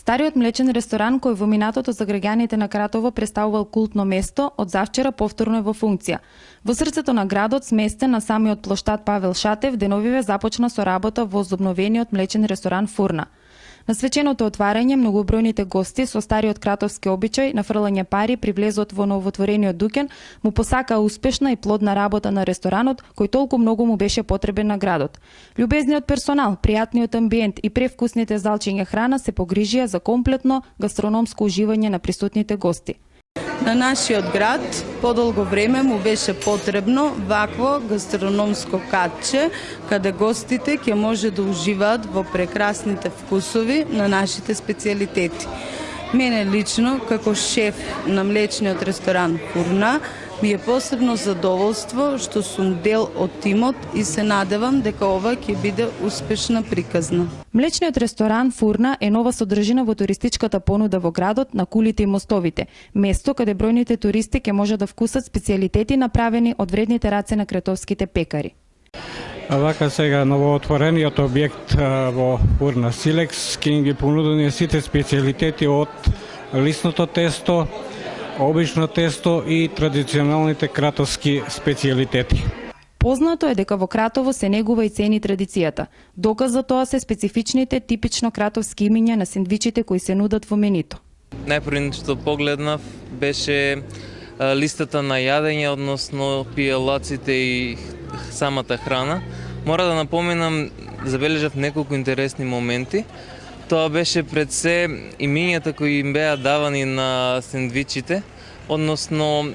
Стариот млечен ресторан кој во минатото за граѓаните на Кратово представувал култно место, од завчера повторно е во функција. Во срцето на градот, сместен на самиот плоштад Павел Шатев, деновиве започна со работа во возобновениот млечен ресторан Фурна. На свеченото отварање, многобројните гости со стариот кратовски обичај на фрлање пари при влезот во новоотворениот дуќан му посакаа успешна и плодна работа на ресторанот, кој толку многу му беше потребен на градот. Љубезниот персонал, пријатниот амбиент и превкусните залчиња храна се погрижија за комплетно гастрономско уживање на присутните гости. На нашиот град подолго време му беше потребно вакво гастрономско катче, каде гостите ќе може да уживаат во прекрасните вкусови на нашите специјалитети. Мене лично, како шеф на млечниот ресторан Фурна, ми е посебно задоволство што сум дел од тимот и се надевам дека ова ќе биде успешна приказна. Млечниот ресторан Фурна е нова содржина во туристичката понуда во градот на кулите и мостовите, место каде бројните туристи ќе може да вкусат специјалитети направени од вредните раце на кратовските пекари. Вака сега новоотворениот објект во Фурна Силекс ќе ги понудени сите специјалитети од лисното тесто, обично тесто и традиционалните кратовски специјалитети. Познато е дека во Кратово се негува и цени традицијата. Доказ за тоа се специфичните типично кратовски имиња на сендвичите кои се нудат во менито. Најпрво што погледнав беше листата на јадење, односно пијалаците и самата храна. Мора да напоменам, забележав неколку интересни моменти. Тоа беше пред се имињата кои им беа давани на сендвичите, односно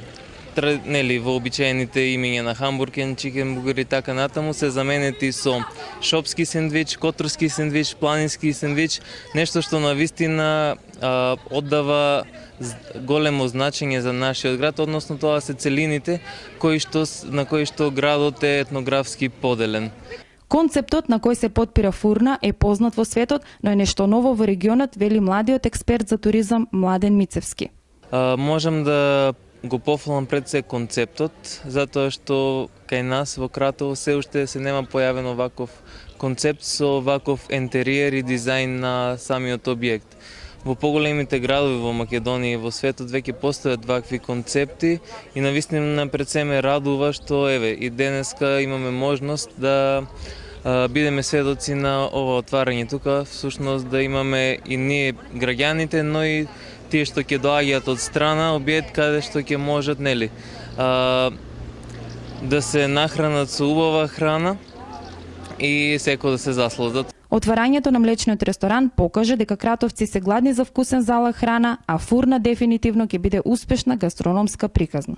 вообичаените имиња на хамбурген, чикен бургер и така натаму се заменети со шопски сендвич, которски сендвич, планински сендвич, нешто што навистина оддава големо значење за нашиот град, односно тоа се целините на кои што градот е етнографски поделен. Концептот на кој се потпира Фурна е познат во светот, но е нешто ново во регионот, вели младиот експерт за туризам Младен Мицевски. Можам да го пофалам пред се концептот, затоа што кај нас во Кратово се уште се нема појавен ваков концепт со ваков ентериер и дизајн на самиот објект. Во поголемите градови во Македонија и во светот веќе постојат вакви концепти и навистина пред се ме радува што и денеска имаме можност да бидеме сведоци на ова отварање тука, всушност да имаме и ние граѓаните, но и тие што ќе доаѓаат од страна, објект каде што ќе можат да се нахранат со убава храна и секој да се засладат. Отварањето на млечниот ресторан покажа дека кратовци се гладни за вкусен залак храна, а Фурна дефинитивно ќе биде успешна гастрономска приказна.